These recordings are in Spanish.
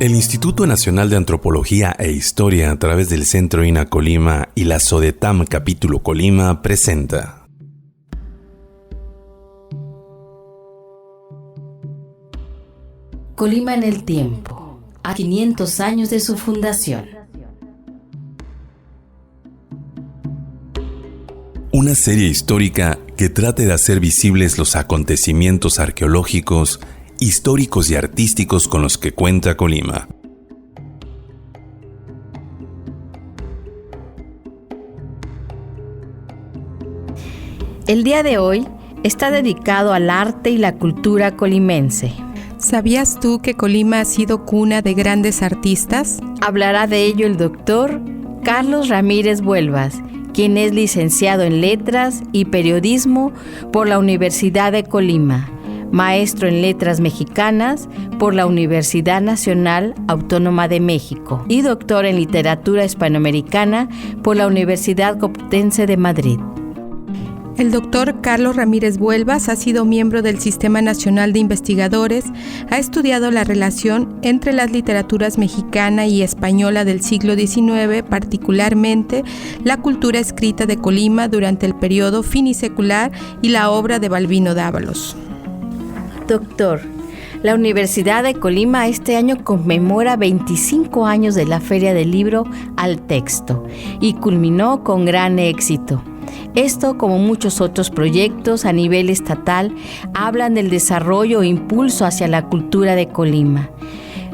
El Instituto Nacional de Antropología e Historia, a través del Centro INA Colima y la SODETAM Capítulo Colima, presenta Colima en el tiempo, a 500 años de su fundación. Una serie histórica que trate de hacer visibles los acontecimientos arqueológicos, históricos y artísticos con los que cuenta Colima. El día de hoy está dedicado al arte y la cultura colimense. ¿Sabías tú que Colima ha sido cuna de grandes artistas? Hablará de ello el doctor Carlos Ramírez Vuelvas, quien es licenciado en Letras y Periodismo por la Universidad de Colima, maestro en Letras Mexicanas por la Universidad Nacional Autónoma de México y doctor en Literatura Hispanoamericana por la Universidad Complutense de Madrid. El doctor Carlos Ramírez Vuelvas ha sido miembro del Sistema Nacional de Investigadores, ha estudiado la relación entre las literaturas mexicana y española del siglo XIX, particularmente la cultura escrita de Colima durante el periodo finisecular y la obra de Balbino Dávalos. Doctor, la Universidad de Colima este año conmemora 25 años de la Feria del Libro al Texto y culminó con gran éxito. Esto, como muchos otros proyectos a nivel estatal, hablan del desarrollo e impulso hacia la cultura de Colima.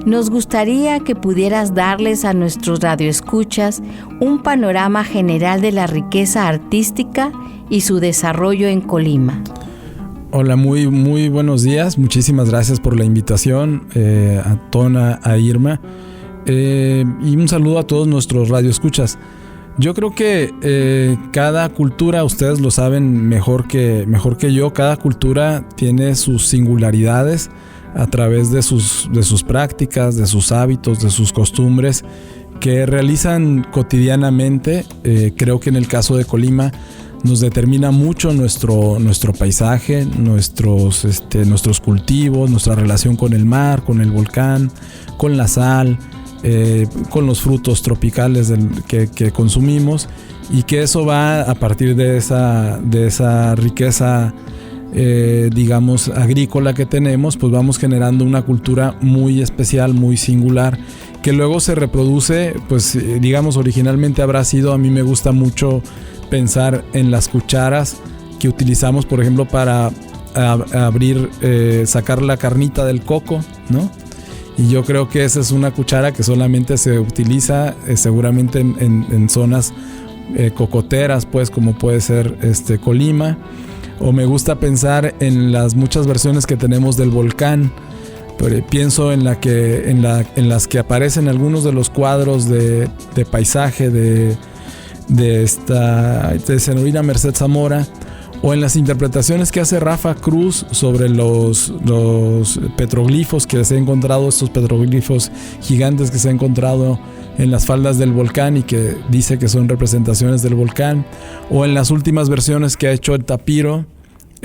Nos gustaría que pudieras darles a nuestros radioescuchas un panorama general de la riqueza artística y su desarrollo en Colima. Hola, muy buenos días. Muchísimas gracias por la invitación, a Tona, a Irma, y un saludo a todos nuestros radioescuchas. Yo creo que cada cultura, ustedes lo saben mejor que yo, cada cultura tiene sus singularidades a través de sus prácticas, de sus hábitos, de sus costumbres que realizan cotidianamente. Creo que en el caso de Colima nos determina mucho nuestro paisaje, nuestros cultivos, nuestra relación con el mar, con el volcán, con la sal, con los frutos tropicales que consumimos, y que eso va a partir de esa riqueza digamos agrícola que tenemos, pues vamos generando una cultura muy especial, muy singular, que luego se reproduce, pues digamos originalmente habrá sido, a mí me gusta mucho pensar en las cucharas que utilizamos, por ejemplo, para abrir, sacar la carnita del coco, ¿no? Y yo creo que esa es una cuchara que solamente se utiliza seguramente en zonas cocoteras, pues como puede ser Colima. O me gusta pensar en las muchas versiones que tenemos del volcán. Pero pienso en las que aparecen algunos de los cuadros de paisaje de Senorina Merced Zamora, o en las interpretaciones que hace Rafa Cruz sobre los petroglifos que se han encontrado, estos petroglifos gigantes que se han encontrado en las faldas del volcán y que dice que son representaciones del volcán, o en las últimas versiones que ha hecho el Tapiro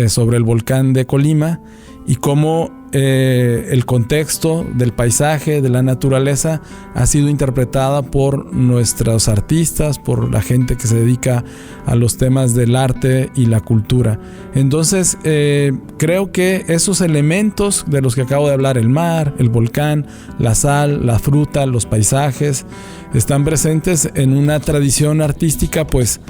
sobre el volcán de Colima, y cómo el contexto del paisaje, de la naturaleza, ha sido interpretada por nuestros artistas, por la gente que se dedica a los temas del arte y la cultura. Entonces, creo que esos elementos de los que acabo de hablar, el mar, el volcán, la sal, la fruta, los paisajes, están presentes en una tradición artística, pues,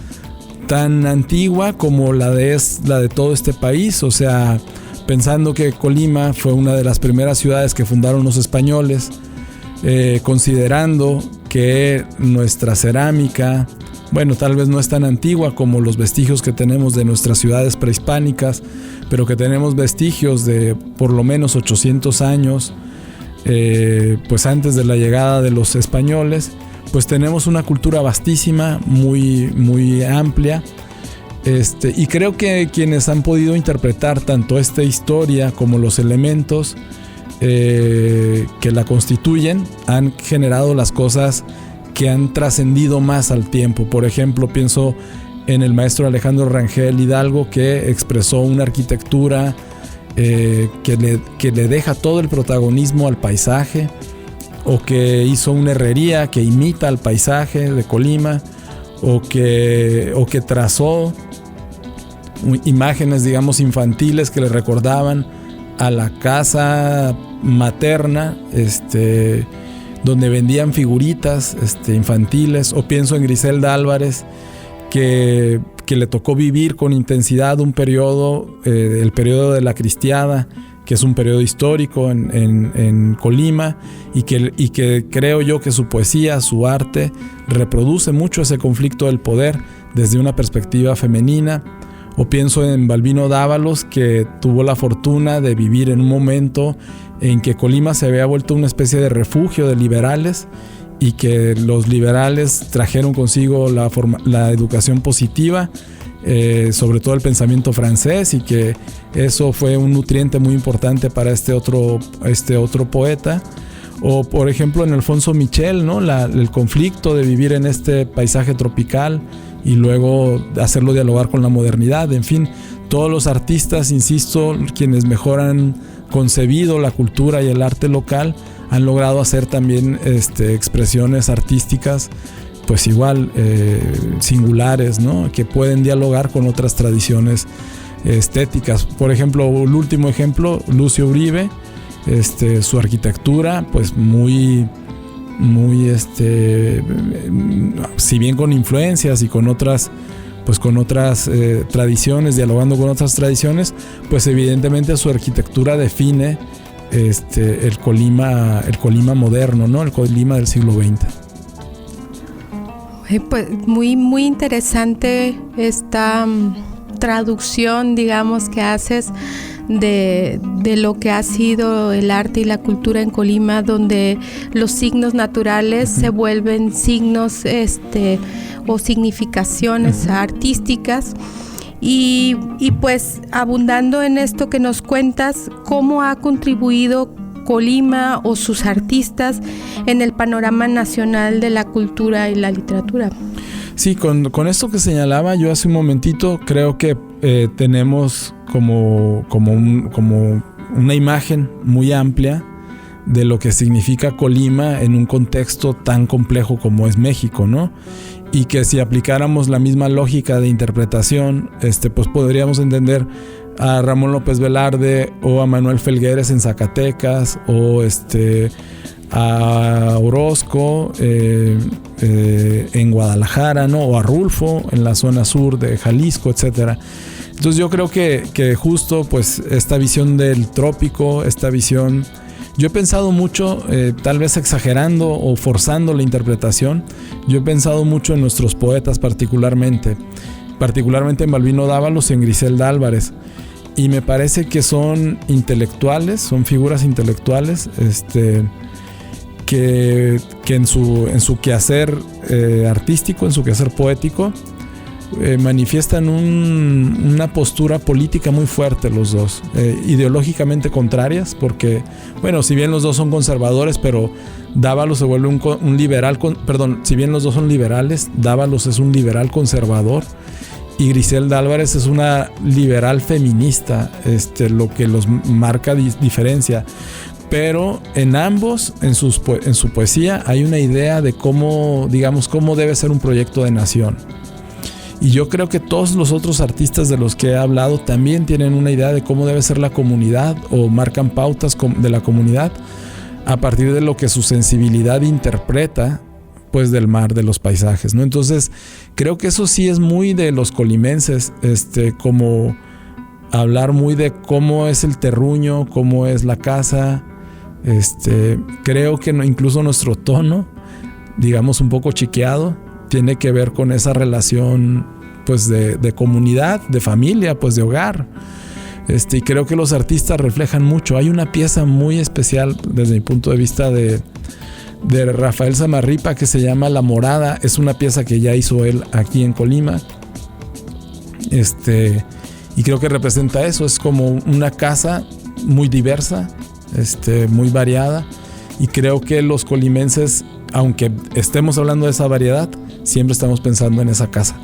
tan antigua como la de todo este país. O sea, pensando que Colima fue una de las primeras ciudades que fundaron los españoles, considerando que nuestra cerámica, bueno, tal vez no es tan antigua como los vestigios que tenemos de nuestras ciudades prehispánicas, pero que tenemos vestigios de por lo menos 800 años, pues antes de la llegada de los españoles, pues tenemos una cultura vastísima, muy amplia. Y creo que quienes han podido interpretar tanto esta historia como los elementos que la constituyen han generado las cosas que han trascendido más al tiempo. Por ejemplo, pienso en el maestro Alejandro Rangel Hidalgo, que expresó una arquitectura que le deja todo el protagonismo al paisaje, o que hizo una herrería que imita el paisaje de Colima, o que trazó imágenes, digamos, infantiles que le recordaban a la casa materna, donde vendían figuritas infantiles. O pienso en Griselda Álvarez, que le tocó vivir con intensidad un periodo, el periodo de la Cristiada, que es un periodo histórico en Colima, y que creo yo que su poesía, su arte, reproduce mucho ese conflicto del poder desde una perspectiva femenina. O pienso en Balbino Dávalos, que tuvo la fortuna de vivir en un momento en que Colima se había vuelto una especie de refugio de liberales, y que los liberales trajeron consigo la educación positiva, sobre todo el pensamiento francés, y que eso fue un nutriente muy importante para este otro poeta. O por ejemplo en Alfonso Michel, ¿no? El conflicto de vivir en este paisaje tropical y luego hacerlo dialogar con la modernidad. En fin, todos los artistas, insisto, quienes mejor han concebido la cultura y el arte local, han logrado hacer también expresiones artísticas pues igual singulares, ¿no? Que pueden dialogar con otras tradiciones estéticas. Por ejemplo, el último ejemplo, Lucio Uribe, su arquitectura pues muy si bien con influencias y con otras tradiciones, dialogando con otras tradiciones, pues evidentemente su arquitectura define el Colima moderno, ¿no? El Colima del siglo XX. Pues muy, muy interesante esta traducción, digamos, que haces de lo que ha sido el arte y la cultura en Colima, donde los signos naturales se vuelven signos o significaciones artísticas. Y pues abundando en esto que nos cuentas, ¿cómo ha contribuido Colima o sus artistas en el panorama nacional de la cultura y la literatura? Sí, con esto que señalaba yo hace un momentito, creo que tenemos como una imagen muy amplia de lo que significa Colima en un contexto tan complejo como es México, ¿no? Y que si aplicáramos la misma lógica de interpretación, pues podríamos entender a Ramón López Velarde o a Manuel Felgueres en Zacatecas, o a Orozco en Guadalajara, ¿no? O a Rulfo en la zona sur de Jalisco, etcétera. Entonces yo creo que justo pues esta visión del trópico, esta visión, yo he pensado mucho, tal vez exagerando o forzando la interpretación, yo he pensado mucho en nuestros poetas particularmente en Balbino Dávalos y en Griselda Álvarez, y me parece que son intelectuales, son figuras intelectuales, que en su quehacer artístico, en su quehacer poético, manifiestan una postura política muy fuerte los dos, ideológicamente contrarias, porque, bueno, si bien los dos son conservadores, pero Dávalos se vuelve un liberal, si bien los dos son liberales, Dávalos es un liberal conservador, y Griselda Álvarez es una liberal feminista, lo que los marca diferencia. Pero en ambos, en su poesía, hay una idea de cómo debe ser un proyecto de nación. Y yo creo que todos los otros artistas de los que he hablado también tienen una idea de cómo debe ser la comunidad, o marcan pautas de la comunidad a partir de lo que su sensibilidad interpreta pues del mar, de los paisajes, ¿no? Entonces creo que eso sí es muy de los colimenses, como hablar muy de cómo es el terruño, cómo es la casa. Creo que incluso nuestro tono, digamos un poco chiqueado, tiene que ver con esa relación pues de comunidad, de familia, pues de hogar. Y creo que los artistas reflejan mucho. Hay una pieza muy especial desde mi punto de vista de Rafael Samarripa que se llama La Morada. Es una pieza que ya hizo él aquí en Colima. Y creo que representa eso. Es como una casa muy diversa, muy variada. Y creo que los colimenses, aunque estemos hablando de esa variedad, siempre estamos pensando en esa casa.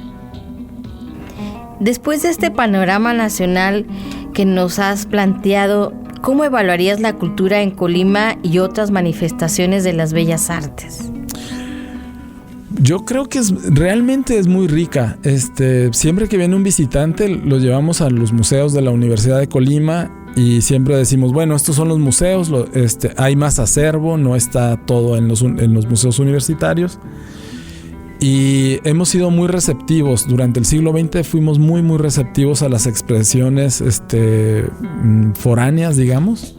Después de este panorama nacional que nos has planteado, ¿cómo evaluarías la cultura en Colima y otras manifestaciones de las bellas artes? Yo creo que realmente es muy rica. Siempre que viene un visitante lo llevamos a los museos de la Universidad de Colima y siempre decimos, bueno, estos son los museos, hay más acervo, no está todo en los museos universitarios. Y hemos sido muy receptivos. Durante el siglo XX fuimos muy, muy receptivos a las expresiones foráneas, digamos.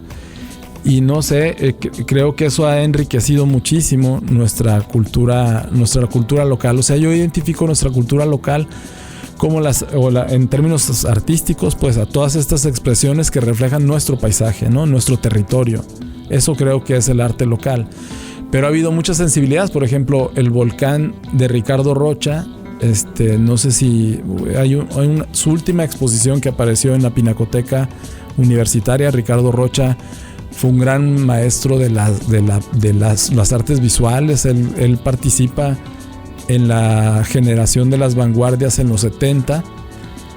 Y no sé, creo que eso ha enriquecido muchísimo nuestra cultura local. O sea, yo identifico nuestra cultura local como en términos artísticos, pues a todas estas expresiones que reflejan nuestro paisaje, ¿no? Nuestro territorio. Eso creo que es el arte local. Pero ha habido muchas sensibilidades. Por ejemplo, el volcán de Ricardo Rocha. No sé si su última exposición que apareció en la Pinacoteca Universitaria. Ricardo Rocha fue un gran maestro de las artes visuales. Él participa en la generación de las vanguardias en los 70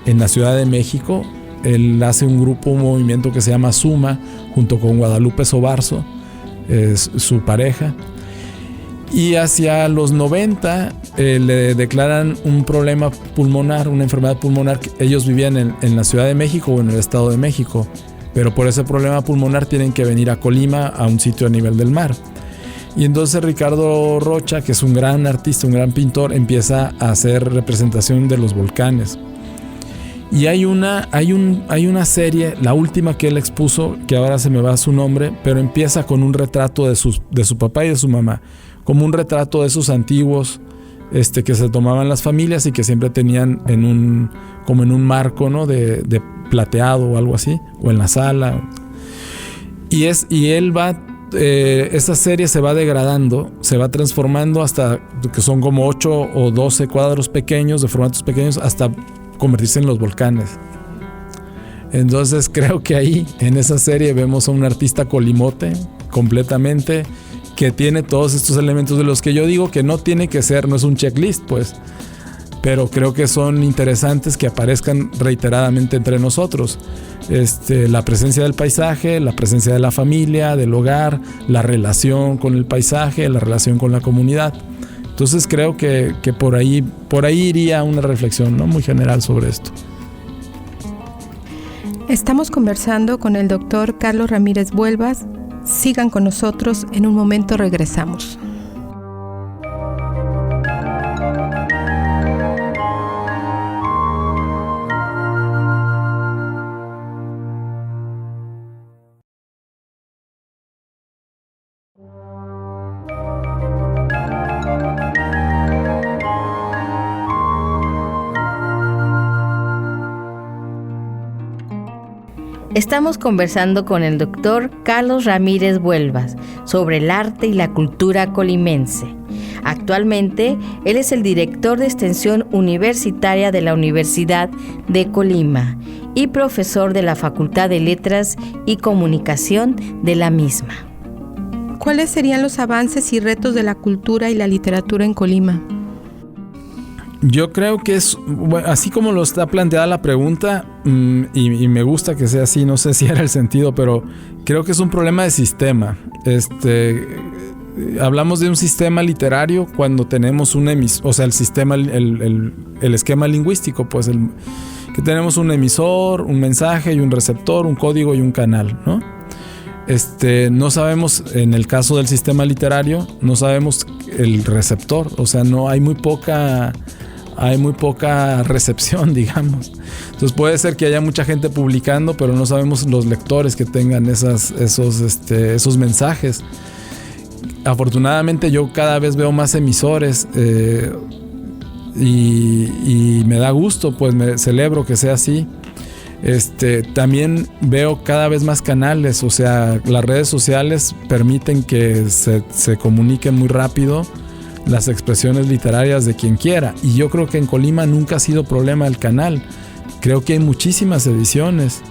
en la Ciudad de México. Él hace un movimiento que se llama Suma, junto con Guadalupe Sobarzo, su pareja. Y hacia los 90 le declaran un problema pulmonar, una enfermedad pulmonar. Ellos vivían en la Ciudad de México o en el Estado de México, pero por ese problema pulmonar tienen que venir a Colima, a un sitio a nivel del mar. Y entonces Ricardo Rocha, que es un gran artista, un gran pintor, empieza a hacer representación de los volcanes. Y hay una serie, la última que él expuso, que ahora se me va su nombre, pero empieza con un retrato de su papá y de su mamá, como un retrato de esos antiguos que se tomaban las familias y que siempre tenían como en un marco, ¿no? de plateado o algo así, o en la sala. Y él va, esa serie se va degradando, se va transformando hasta que son como 8 o 12 cuadros pequeños, de formatos pequeños, hasta convertirse en los volcanes. Entonces creo que ahí, en esa serie, vemos a un artista colimote completamente, que tiene todos estos elementos de los que yo digo que no tiene que ser, no es un checklist, pues, pero creo que son interesantes que aparezcan reiteradamente entre nosotros. La presencia del paisaje, la presencia de la familia, del hogar, la relación con el paisaje, la relación con la comunidad. Entonces creo que por ahí iría una reflexión, ¿no? Muy general sobre esto. Estamos conversando con el doctor Carlos Ramírez Buelvas. Sigan con nosotros, en un momento regresamos. Estamos conversando con el doctor Carlos Ramírez Buelvas sobre el arte y la cultura colimense. Actualmente, él es el director de extensión universitaria de la Universidad de Colima y profesor de la Facultad de Letras y Comunicación de la misma. ¿Cuáles serían los avances y retos de la cultura y la literatura en Colima? Yo creo que es, así como lo está planteada la pregunta, y me gusta que sea así, no sé si era el sentido, pero creo que es un problema de sistema. Hablamos de un sistema literario cuando tenemos el sistema, el esquema lingüístico, pues que tenemos un emisor, un mensaje y un receptor, un código y un canal, ¿no? No sabemos, en el caso del sistema literario, no sabemos el receptor, o sea, no hay muy poca recepción, digamos. Entonces puede ser que haya mucha gente publicando, pero no sabemos los lectores que tengan esos mensajes. Afortunadamente yo cada vez veo más emisores y me da gusto, pues me celebro que sea así. También veo cada vez más canales, o sea, las redes sociales permiten que se comuniquen muy rápido las expresiones literarias de quien quiera, y yo creo que en Colima nunca ha sido problema el canal. Creo que hay muchísimas ediciones.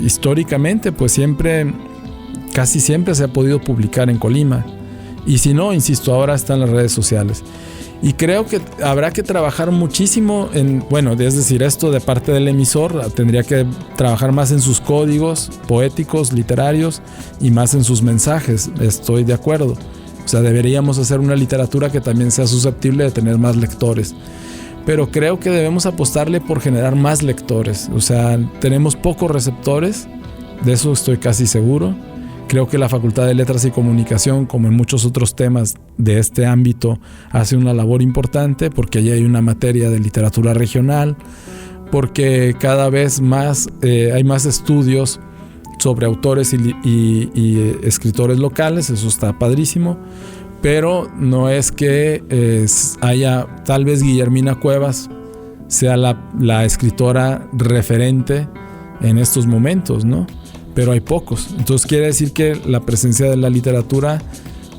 Históricamente, pues casi siempre se ha podido publicar en Colima, y si no, insisto, ahora están las redes sociales. Y creo que habrá que trabajar muchísimo es decir, esto de parte del emisor, tendría que trabajar más en sus códigos poéticos, literarios y más en sus mensajes. Estoy de acuerdo. O sea, deberíamos hacer una literatura que también sea susceptible de tener más lectores. Pero creo que debemos apostarle por generar más lectores. O sea, tenemos pocos receptores, de eso estoy casi seguro. Creo que la Facultad de Letras y Comunicación, como en muchos otros temas de este ámbito, hace una labor importante porque allí hay una materia de literatura regional, porque cada vez más hay más estudios sobre autores y escritores locales. Eso está padrísimo, pero no es que haya, tal vez Guillermina Cuevas sea la escritora referente en estos momentos, ¿no? Pero hay pocos. Entonces quiere decir que la presencia de la literatura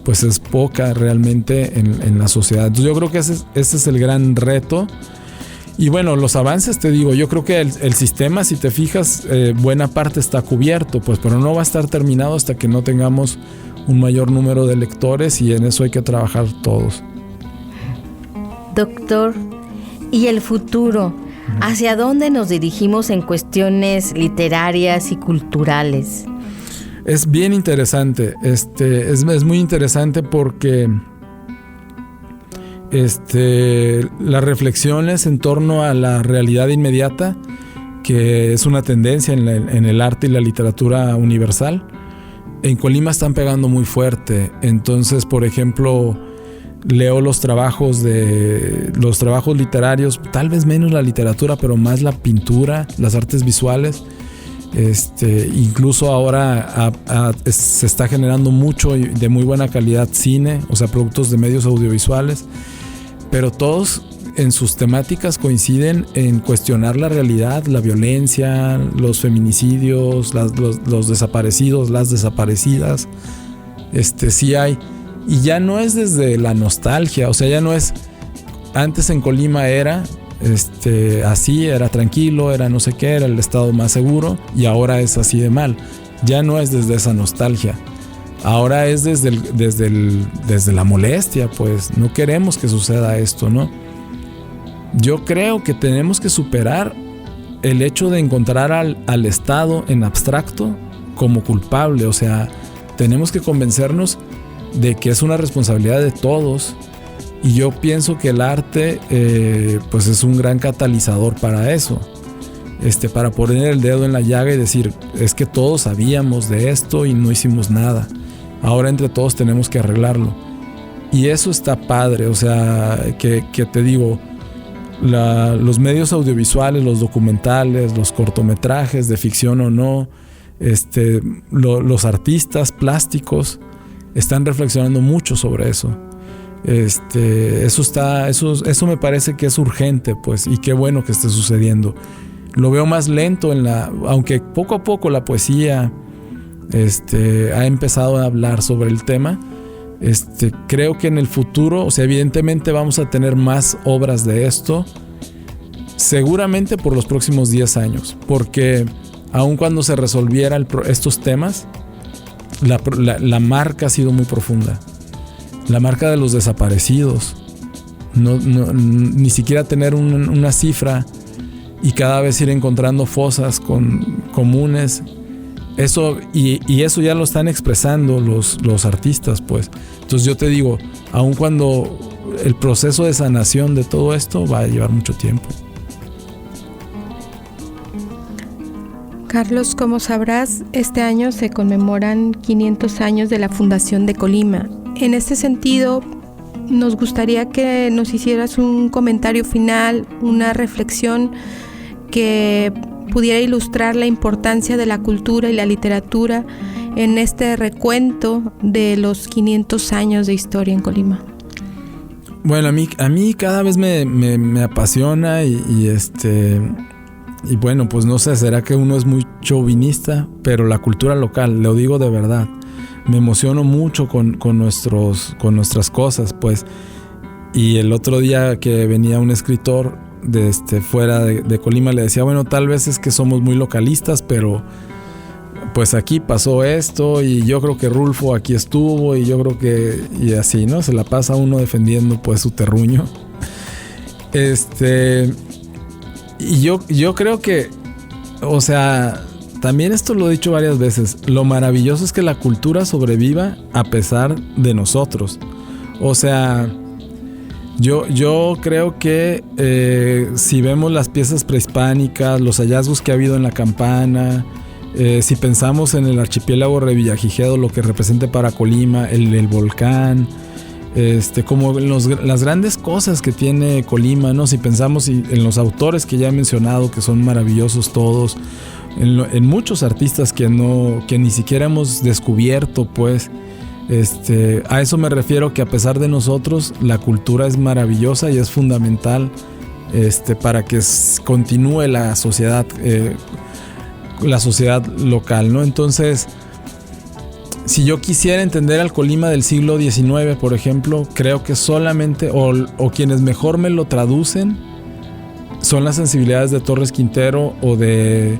pues es poca realmente en la sociedad. Entonces yo creo que ese es el gran reto. Y bueno, los avances, te digo, yo creo que el sistema, si te fijas, buena parte está cubierto, pues, pero no va a estar terminado hasta que no tengamos un mayor número de lectores, y en eso hay que trabajar todos. Doctor, ¿y el futuro? ¿Hacia dónde nos dirigimos en cuestiones literarias y culturales? Es bien interesante, es muy interesante porque las reflexiones en torno a la realidad inmediata, que es una tendencia en el arte y la literatura universal, en Colima están pegando muy fuerte. Entonces, por ejemplo, leo los trabajos literarios, tal vez menos la literatura, pero más la pintura, las artes visuales. Incluso ahora se está generando mucho y de muy buena calidad cine, o sea, productos de medios audiovisuales, pero todos en sus temáticas coinciden en cuestionar la realidad, la violencia, los feminicidios, los desaparecidos, las desaparecidas. Sí hay. Y ya no es desde la nostalgia, o sea, ya no es, antes en Colima era así, era tranquilo, era no sé qué, era el estado más seguro, y ahora es así de mal. Ya no es desde esa nostalgia, ahora es desde la molestia, pues no queremos que suceda esto, ¿no? Yo creo que tenemos que superar el hecho de encontrar al Estado en abstracto como culpable. O sea, tenemos que convencernos de que es una responsabilidad de todos, y yo pienso que el arte pues es un gran catalizador para eso, para poner el dedo en la llaga y decir, es que todos sabíamos de esto y no hicimos nada, ahora entre todos tenemos que arreglarlo. Y eso está padre. O sea, que te digo, los medios audiovisuales, los documentales, los cortometrajes de ficción o no, los artistas plásticos están reflexionando mucho sobre eso. Eso me parece que es urgente, pues, y qué bueno que esté sucediendo. Lo veo más lento aunque poco a poco la poesía ha empezado a hablar sobre el tema. Creo que en el futuro, o sea, evidentemente vamos a tener más obras de esto, seguramente por los próximos 10 años, porque aun cuando se resolvieran estos temas, la marca ha sido muy profunda. La marca de los desaparecidos, ni siquiera tener una cifra y cada vez ir encontrando fosas comunes. Eso y eso ya lo están expresando los artistas, pues. Entonces yo te digo, aun cuando el proceso de sanación de todo esto va a llevar mucho tiempo. Carlos, como sabrás, este año se conmemoran 500 años de la fundación de Colima. En este sentido, nos gustaría que nos hicieras un comentario final, una reflexión que pudiera ilustrar la importancia de la cultura y la literatura en este recuento de los 500 años de historia en Colima. Bueno, a mí cada vez me apasiona y bueno, pues no sé, será que uno es muy chauvinista, pero la cultura local, lo digo de verdad, me emociono mucho con nuestras cosas, pues. Y el otro día que venía un escritor fuera de Colima, le decía, bueno, tal vez es que somos muy localistas, pero pues aquí pasó esto y yo creo que Rulfo aquí estuvo y yo creo que, y así, ¿no? Se la pasa uno defendiendo pues su terruño. Y yo creo que, o sea, también esto lo he dicho varias veces, lo maravilloso es que la cultura sobreviva a pesar de nosotros. O sea, yo creo que si vemos las piezas prehispánicas, los hallazgos que ha habido en la Campana, si pensamos en el archipiélago de Villagigedo, lo que representa para Colima, el volcán, como las grandes cosas que tiene Colima, ¿no? Si pensamos en los autores que ya he mencionado, que son maravillosos todos, en muchos artistas que ni siquiera hemos descubierto, pues, a eso me refiero, que a pesar de nosotros, la cultura es maravillosa y es fundamental, para que continúe la sociedad local, ¿no? Entonces, si yo quisiera entender al Colima del siglo XIX, por ejemplo, creo que solamente, o quienes mejor me lo traducen, son las sensibilidades de Torres Quintero o de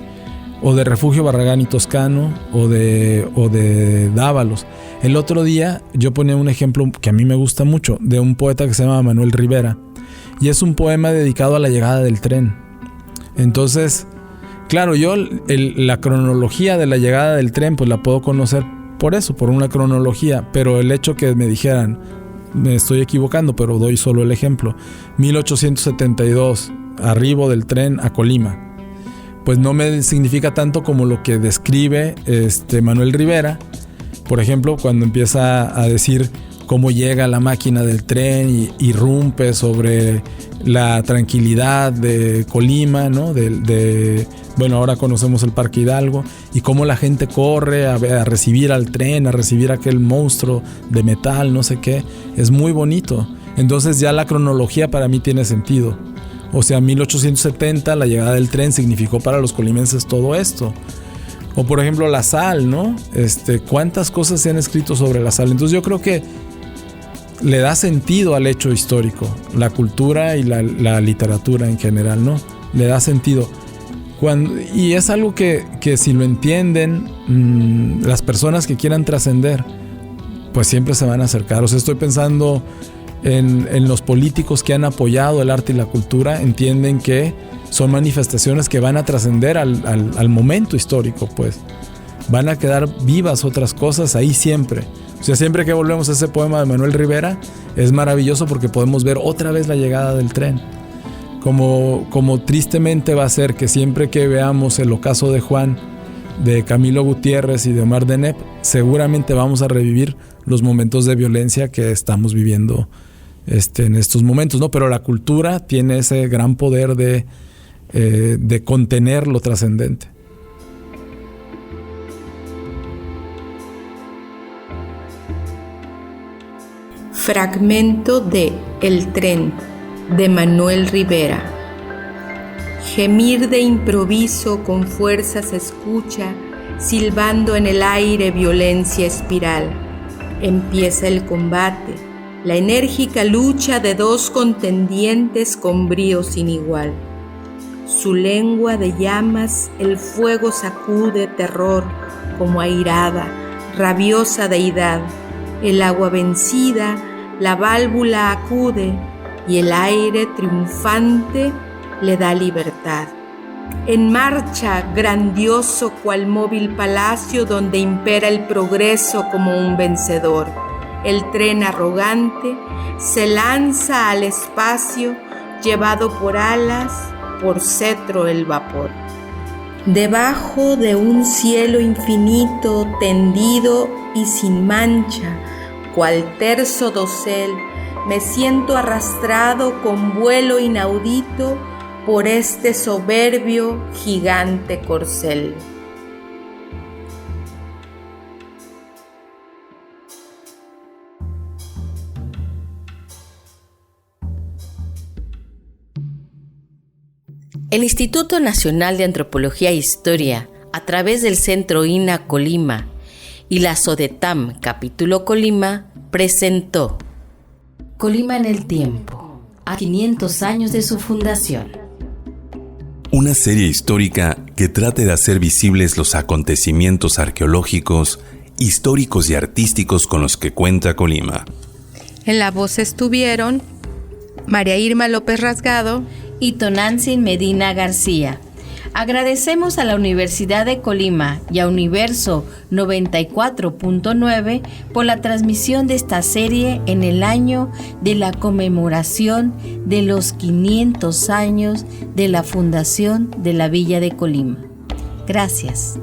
Refugio Barragán y Toscano o de Dávalos. El otro día yo ponía un ejemplo que a mí me gusta mucho, de un poeta que se llama Manuel Rivera, y es un poema dedicado a la llegada del tren. Entonces, claro, yo la cronología de la llegada del tren pues la puedo conocer por eso, por una cronología, pero el hecho que me dijeran, me estoy equivocando, pero doy solo el ejemplo, 1872, arribo del tren a Colima, pues no me significa tanto como lo que describe Manuel Rivera, por ejemplo, cuando empieza a decir cómo llega la máquina del tren y irrumpe sobre la tranquilidad de Colima, ¿no? Bueno, ahora conocemos el Parque Hidalgo, y cómo la gente corre a recibir al tren, a recibir aquel monstruo de metal, no sé qué. Es muy bonito. Entonces ya la cronología para mí tiene sentido. O sea, 1870, la llegada del tren significó para los colimenses todo esto. O por ejemplo la sal, ¿no? ¿Cuántas cosas se han escrito sobre la sal? Entonces yo creo que le da sentido al hecho histórico, la cultura y la literatura en general, ¿no? Le da sentido. Y es algo que si lo entienden las personas que quieran trascender, pues siempre se van a acercar. O sea, estoy pensando en los políticos que han apoyado el arte y la cultura, entienden que son manifestaciones que van a trascender al momento histórico, pues. Van a quedar vivas otras cosas ahí siempre. O sea, siempre que volvemos a ese poema de Manuel Rivera, es maravilloso porque podemos ver otra vez la llegada del tren. Como tristemente va a ser que siempre que veamos el ocaso de Juan, de Camilo Gutiérrez y de Omar Deneb, seguramente vamos a revivir los momentos de violencia que estamos viviendo en estos momentos, ¿no? Pero la cultura tiene ese gran poder de contener lo trascendente. Fragmento de El tren, de Manuel Rivera. Gemir de improviso con fuerza se escucha, silbando en el aire violencia espiral. Empieza el combate, la enérgica lucha de dos contendientes con brío sin igual. Su lengua de llamas el fuego sacude terror como airada, rabiosa deidad. El agua vencida, la válvula acude y el aire triunfante le da libertad. En marcha, grandioso cual móvil palacio donde impera el progreso como un vencedor. El tren arrogante se lanza al espacio, llevado por alas, por cetro el vapor. Debajo de un cielo infinito, tendido y sin mancha, cual terso dosel, me siento arrastrado con vuelo inaudito por este soberbio gigante corcel. El Instituto Nacional de Antropología e Historia, a través del Centro INA Colima y la SODETAM Capítulo Colima, presentó Colima en el tiempo, a 500 años de su fundación. Una serie histórica que trate de hacer visibles los acontecimientos arqueológicos, históricos y artísticos con los que cuenta Colima. En la voz estuvieron María Irma López Rasgado y Tonantzin Medina García. Agradecemos a la Universidad de Colima y a Universo 94.9 por la transmisión de esta serie en el año de la conmemoración de los 500 años de la fundación de la Villa de Colima. Gracias.